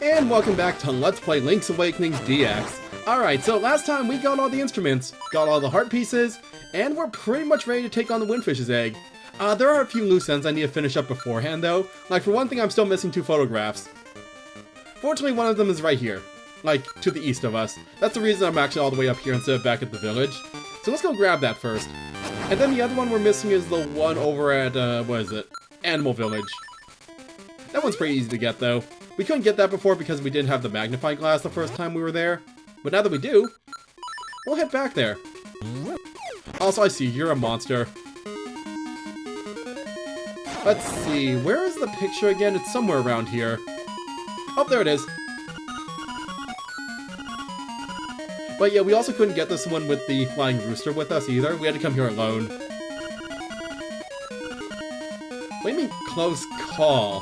And welcome back to Let's Play Link's Awakening DX. Alright, so last time we got all the instruments, got all the heart pieces, and we're pretty much ready to take on the Windfish's egg. There are a few loose ends I need to finish up beforehand though. Like for one thing, I'm still missing 2 photographs. Fortunately, one of them is right here. Like, to the east of us. That's the reason I'm actually all the way up here instead of back at the village. So let's go grab that first. And then the other one we're missing is the one over at, what is it? Animal Village. That one's pretty easy to get though. We couldn't get that before because we didn't have the magnifying glass the first time we were there. But now that we do, we'll head back there. Also, I see you're a monster. Let's see, where is the picture again? It's somewhere around here. Oh, there it is. But yeah, we also couldn't get this one with the flying rooster with us either. We had to come here alone. What do you mean, close call?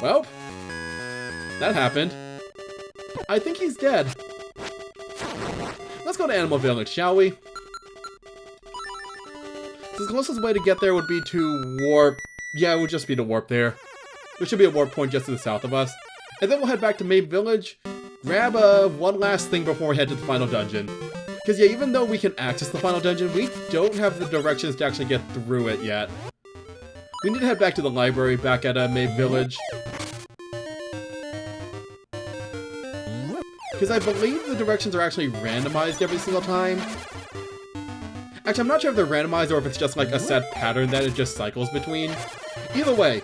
Well, that happened. I think he's dead. Let's go to Animal Village, shall we? The closest way to get there would be to warp. Yeah, it would just be to warp there. There should be a warp point just to the south of us. And then we'll head back to Mabe Village, grab one last thing before we head to the final dungeon. Because yeah, even though we can access the final dungeon, we don't have the directions to actually get through it yet. We need to head back to the library back at Mabe Village. Because I believe the directions are actually randomized every single time. Actually, I'm not sure if they're randomized or if it's just like a set pattern that it just cycles between. Either way,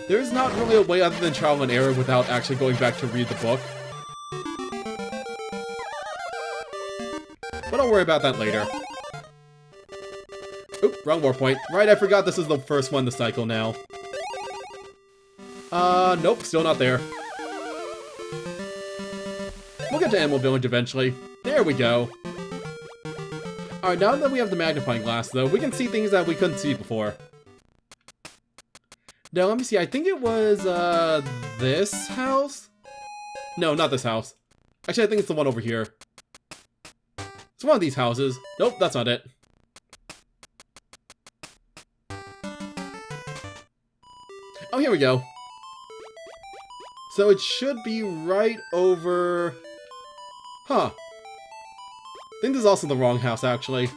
there's not really a way other than trial and error without actually going back to read the book. But I'll worry about that later. Oop, wrong war point. Right, I forgot this is the first one to cycle now. Nope, still not there. We'll get to Animal Village eventually. There we go. Alright, now that we have the magnifying glass, though, we can see things that we couldn't see before. Now, let me see. I think it was, this house? No, not this house. Actually, I think it's the one over here. It's one of these houses. Nope, that's not it. Oh, here we go. So it should be right over... Huh. I think this is also the wrong house, actually.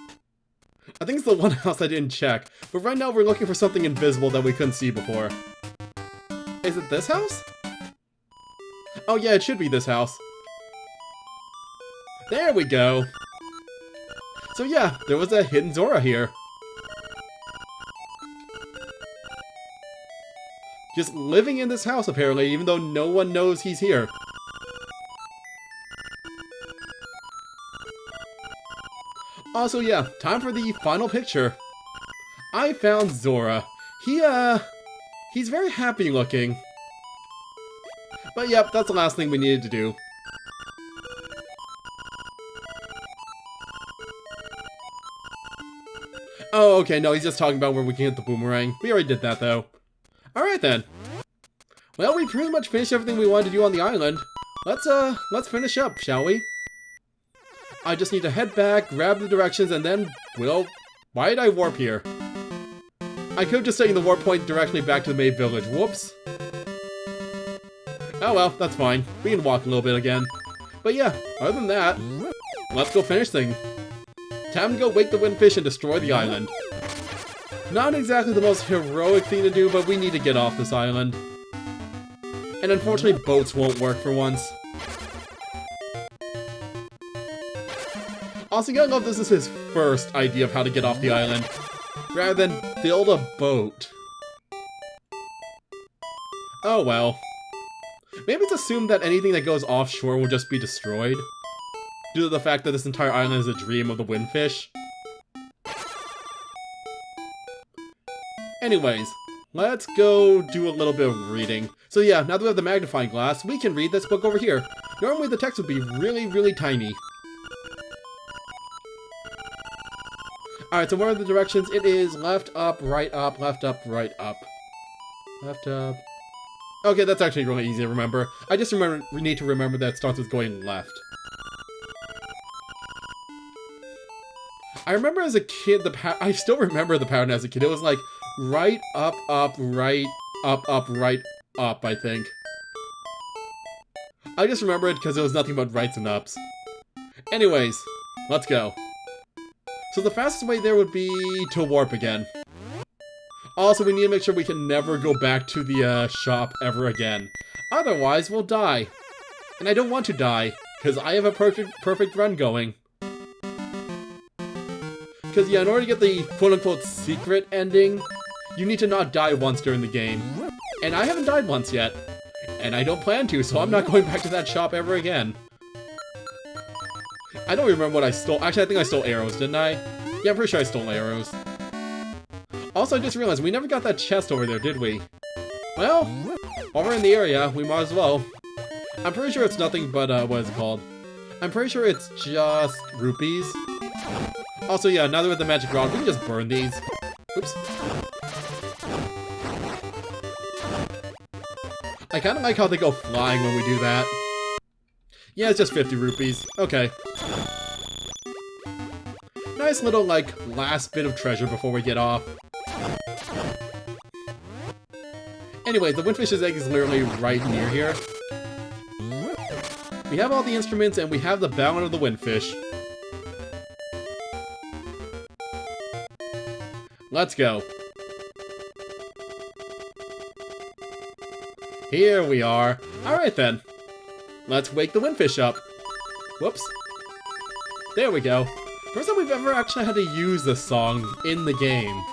I think it's the one house I didn't check. But right now we're looking for something invisible that we couldn't see before. Is it this house? Oh yeah, it should be this house. There we go. So yeah, there was a hidden Zora here. Just living in this house, apparently, even though no one knows he's here. Also, yeah, time for the final picture. I found Zora. He's very happy looking. But yep, that's the last thing we needed to do. Oh, okay, no, he's just talking about where we can get the boomerang. We already did that, though. Alright then. Well, we pretty much finished everything we wanted to do on the island. Let's finish up, shall we? I just need to head back, grab the directions, and then, well, why did I warp here? I could have just taken the warp point directly back to the Mabe Village. Whoops. Oh well, that's fine. We can walk a little bit again. But yeah, other than that, let's go finish things. Time to go wake the Windfish and destroy the island. Not exactly the most heroic thing to do, but we need to get off this island. And unfortunately, boats won't work for once. Also, you gotta love this is his first idea of how to get off the island, rather than build a boat. Oh well. Maybe it's assumed that anything that goes offshore will just be destroyed, due to the fact that this entire island is a dream of the Windfish. Anyways, let's go do a little bit of reading. So yeah, now that we have the magnifying glass, we can read this book over here. Normally the text would be really, really tiny. Alright, so what are the directions? It is left, up, right, up, left, up, right, up. Left, up. Okay, that's actually really easy to remember. I just need to remember that it starts with going left. I remember as a kid, I still remember the pattern as a kid. It was like right, up, right, up, up, right, up, I think. I just remember it because it was nothing but rights and ups. Anyways, let's go. So the fastest way there would be to warp again. Also, we need to make sure we can never go back to the shop ever again. Otherwise, we'll die. And I don't want to die, because I have a perfect run going. Because, yeah, in order to get the quote-unquote secret ending, you need to not die once during the game. And I haven't died once yet. And I don't plan to, so I'm not going back to that shop ever again. I don't remember what I stole. Actually, I think I stole arrows, didn't I? Yeah, I'm pretty sure I stole arrows. Also, I just realized we never got that chest over there, did we? Well, while we're in the area, we might as well. I'm pretty sure it's nothing but, what is it called? I'm pretty sure it's just rupees. Also, yeah, now that we're with the magic rod, we can just burn these. Oops. I kind of like how they go flying when we do that. Yeah, it's just 50 rupees. Okay. Nice little, like, last bit of treasure before we get off. Anyway, the Windfish's egg is literally right near here. We have all the instruments and we have the balance of the Windfish. Let's go. Here we are. Alright then. Let's wake the Windfish up. Whoops. There we go. First time we've ever actually had to use this song in the game.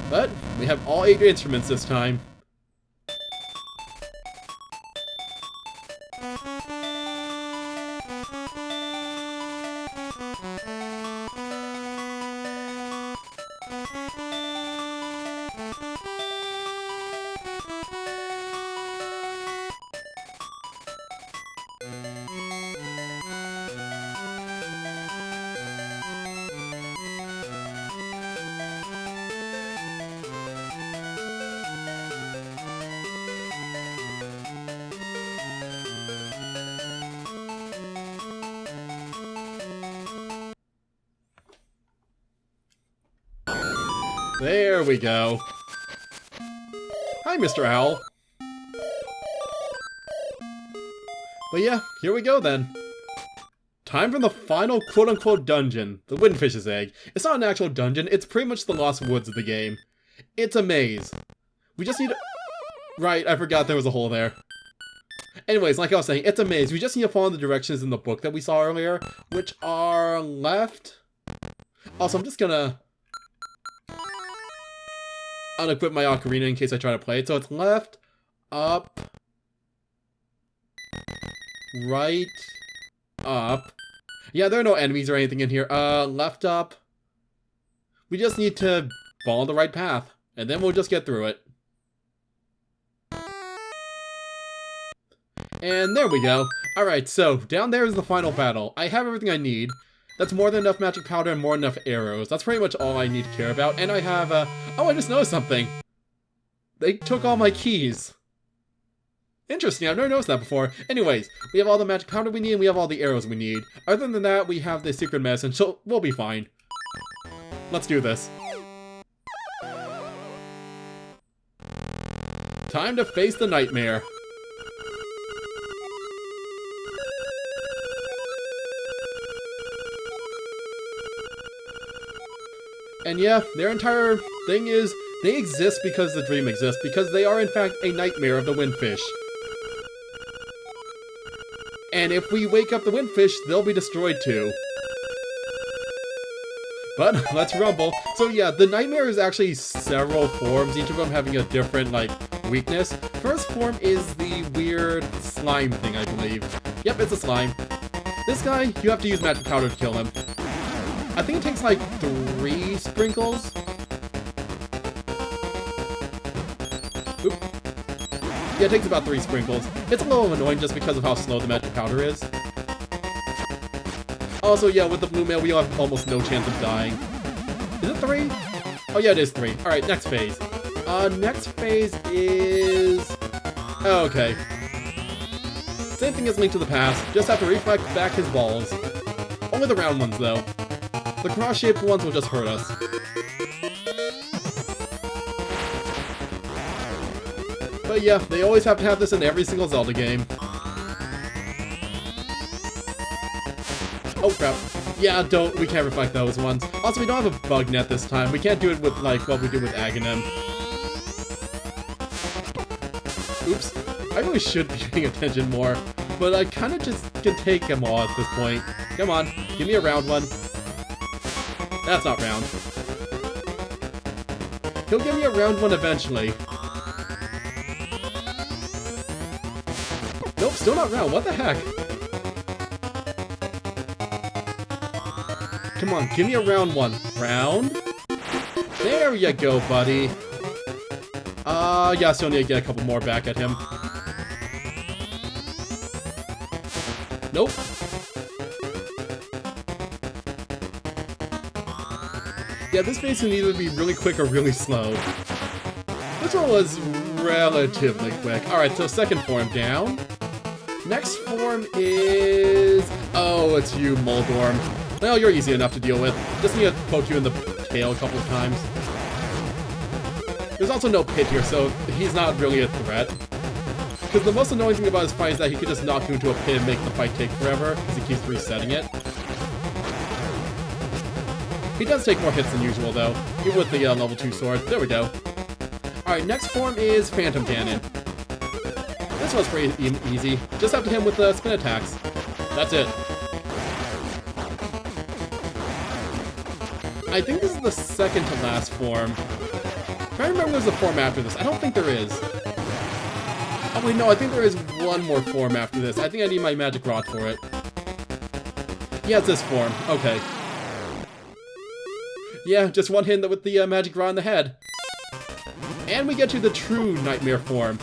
But we have all 8 instruments this time. There we go. Hi, Mr. Owl. But yeah, here we go then. Time for the final quote-unquote dungeon, the Windfish's Egg. It's not an actual dungeon, it's pretty much the Lost Woods of the game. It's a maze. We just need to... Right, I forgot there was a hole there. Anyways, like I was saying, it's a maze. We just need to follow the directions in the book that we saw earlier, which are left. Also, I'm just gonna unequip my ocarina in case I try to play it. So it's left, up, right, up. Yeah, there are no enemies or anything in here. Left, up. We just need to follow the right path, and then we'll just get through it. And there we go. Alright, so down there is the final battle. I have everything I need. That's more than enough magic powder and more than enough arrows. That's pretty much all I need to care about. And I have, oh, I just noticed something. They took all my keys. Interesting, I've never noticed that before. Anyways, we have all the magic powder we need and we have all the arrows we need. Other than that, we have the secret medicine, so we'll be fine. Let's do this. Time to face the nightmare. And yeah, their entire thing is, they exist because the dream exists, because they are in fact a nightmare of the Windfish. And if we wake up the Windfish, they'll be destroyed too. But, let's rumble. So yeah, the nightmare is actually several forms, each of them having a different, like, weakness. First form is the weird slime thing, I believe. Yep, it's a slime. This guy, you have to use magic powder to kill him. I think it takes like 3 sprinkles. Oop. Yeah, it takes about 3 sprinkles. It's a little annoying just because of how slow the magic powder is. Also, yeah, with the blue mail, we have almost no chance of dying. Is it 3? Oh yeah, it is 3. Alright, next phase. Next phase is... Oh, okay. Same thing as Link to the Past, just have to reflect back his balls. Only the round ones, though. The cross-shaped ones will just hurt us. But yeah, they always have to have this in every single Zelda game. Oh crap. Yeah, we can't reflect those ones. Also, we don't have a bug net this time. We can't do it with, like, what we did with Aghanim. Oops. I really should be paying attention more, but I kind of just can take them all at this point. Come on, give me a round one. That's not round. He'll give me a round one eventually. Nope, still not round. What the heck? Come on, give me a round one. Round? There you go, buddy. Yeah, still need to get a couple more back at him. Nope. Yeah, this phase can either be really quick or really slow. This one was relatively quick. Alright, so second form down. Next form is... Oh, it's you, Moldorm. Well, you're easy enough to deal with. Just need to poke you in the tail a couple of times. There's also no pit here, so he's not really a threat. Because the most annoying thing about his fight is that he could just knock you into a pit and make the fight take forever, because he keeps resetting it. He does take more hits than usual, though, even with the level 2 sword. There we go. Alright, next form is Phantom Cannon. This one's pretty easy. Just have to hit him with the spin attacks. That's it. I think this is the second to last form. I remember there's a form after this. I don't think there is. Oh wait, no, I think there is one more form after this. I think I need my magic rod for it. Yeah, it's this form. Okay. Yeah, just one hit with the magic rod in the head. And we get to the true Nightmare form.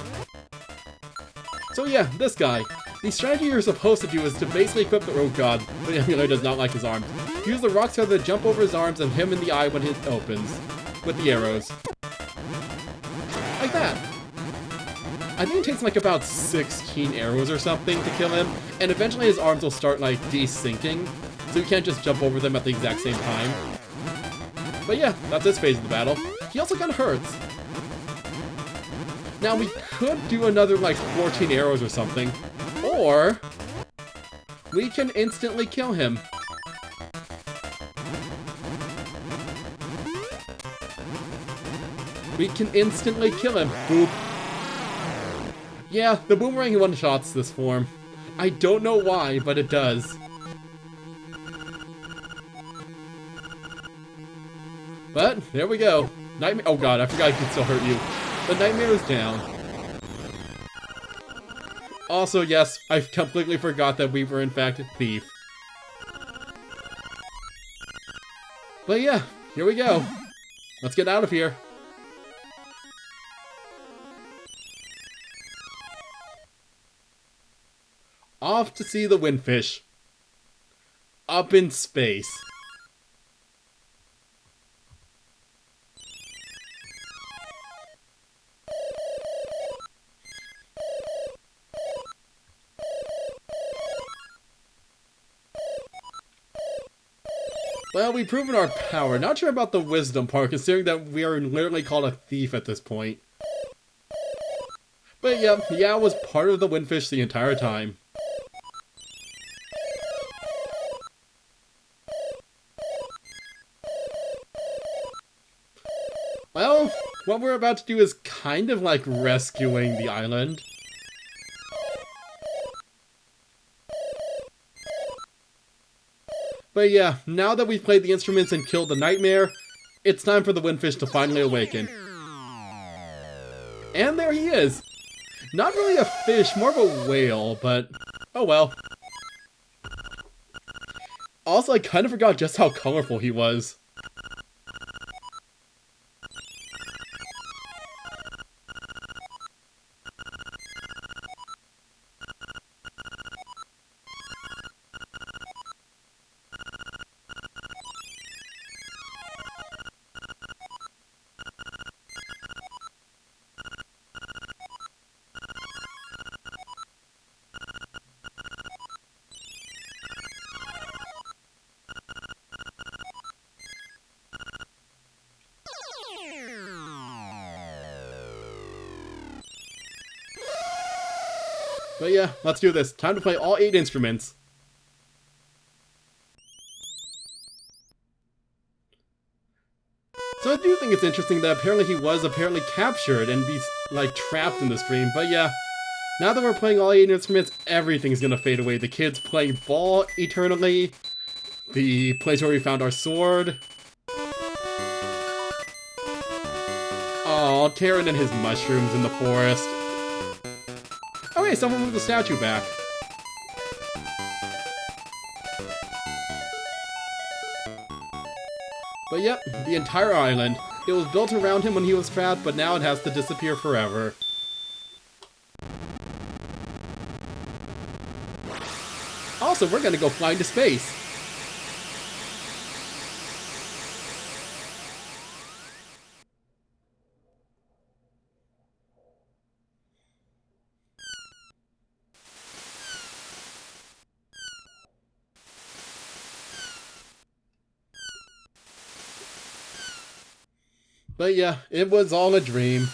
So yeah, this guy. The strategy you're supposed to do is to basically equip the... Oh god, the emulator does not like his arms. Use the rock feather to jump over his arms and hit him in the eye when it opens. With the arrows. Like that. I think it takes like about 16 arrows or something to kill him, and eventually his arms will start like desyncing, so you can't just jump over them at the exact same time. But yeah, that's this phase of the battle. He also kind of hurts. Now we could do another like 14 arrows or something, or we can instantly kill him. We can instantly kill him. Boop. Yeah, the boomerang one-shots this form. I don't know why, but it does. But, there we go. Nightmare- Oh god, I forgot I could still hurt you. The Nightmare is down. Also, yes, I completely forgot that we were in fact a thief. But yeah, here we go. Let's get out of here. Off to see the Windfish. Up in space. Well, we've proven our power. Not sure about the wisdom part, considering that we are literally called a thief at this point. But yeah, Yao was part of the Windfish the entire time. Well, what we're about to do is kind of like rescuing the island. But yeah, now that we've played the instruments and killed the Nightmare, it's time for the Windfish to finally awaken. And there he is! Not really a fish, more of a whale, but oh well. Also, I kind of forgot just how colorful he was. But yeah, let's do this. Time to play all 8 instruments. So I do think it's interesting that apparently he was captured and be, like, trapped in this dream. But yeah, now that we're playing all 8 instruments, everything's gonna fade away. The kids playing ball eternally. The place where we found our sword. Oh, Taran and his mushrooms in the forest. Oh hey, someone moved the statue back. But yep, the entire island. It was built around him when he was trapped, but now it has to disappear forever. Also, we're gonna go fly into space. But yeah, it was all a dream.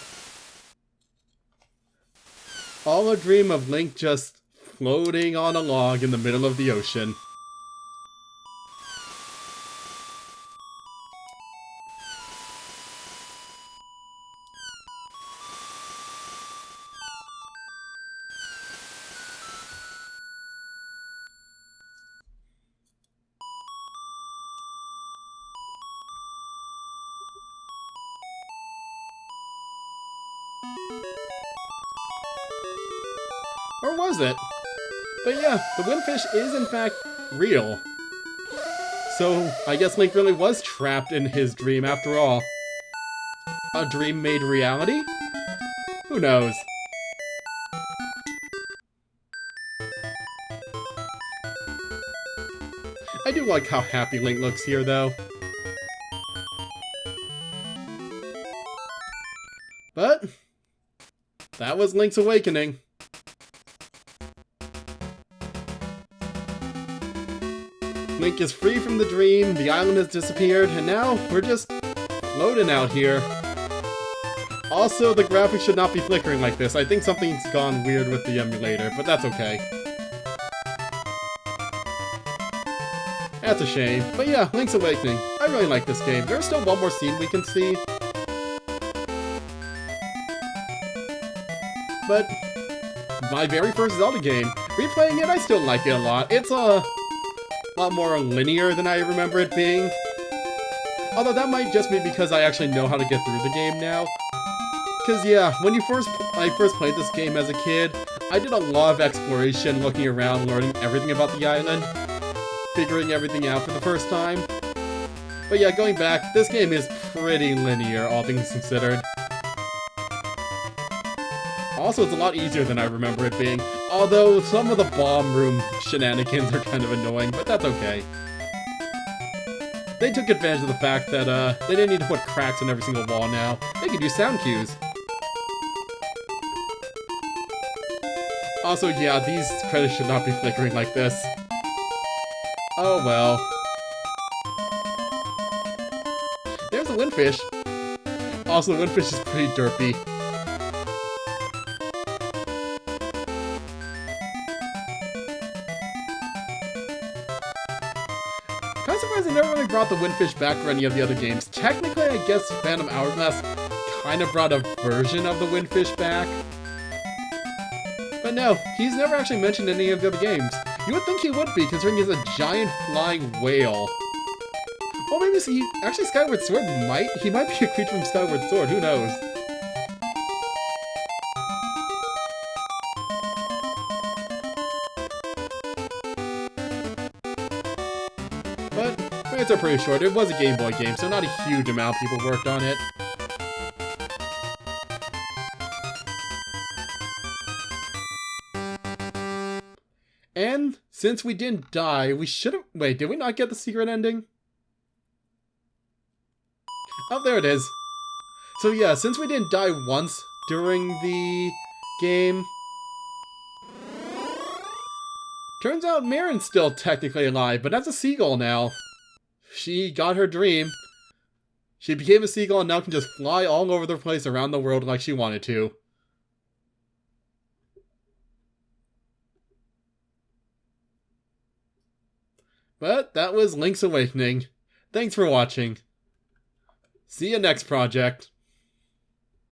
All a dream of Link just floating on a log in the middle of the ocean. Or was it? But yeah, the windfish is in fact real. So I guess Link really was trapped in his dream after all. A dream made reality? Who knows? I do like how happy Link looks here though. But that was Link's awakening. Link is free from the dream, the island has disappeared, and now we're just floating out here. Also, the graphics should not be flickering like this. I think something's gone weird with the emulator, but that's okay. That's a shame. But yeah, Link's Awakening. I really like this game. There's still one more scene we can see. But my very first Zelda game. Replaying it, I still like it a lot. It's a lot more linear than I remember it being. Although that might just be because I actually know how to get through the game now. Because yeah, when I first played this game as a kid, I did a lot of exploration, looking around, learning everything about the island, figuring everything out for the first time. But yeah, going back, this game is pretty linear, all things considered. Also, it's a lot easier than I remember it being, although some of the bomb room shenanigans are kind of annoying, but that's okay. They took advantage of the fact that they didn't need to put cracks in every single wall now. They could use sound cues. Also, yeah, these credits should not be flickering like this. Oh well. There's a windfish. Also, the windfish is pretty derpy. Kind of surprised they never really brought the windfish back for any of the other games. Technically, I guess Phantom Hourglass kind of brought a version of the windfish back. But no, he's never actually mentioned in any of the other games. You would think he would be, considering he's a giant flying whale. Well, maybe actually Skyward Sword he might be a creature from Skyward Sword, who knows? But credits are pretty short. It was a Game Boy game, so not a huge amount of people worked on it. And since we didn't die, we should've... Wait, did we not get the secret ending? Oh, there it is. So yeah, since we didn't die once during the game, turns out Marin's still technically alive, but as a seagull now. She got her dream. She became a seagull and now can just fly all over the place around the world like she wanted to. But that was Link's Awakening. Thanks for watching. See you next project.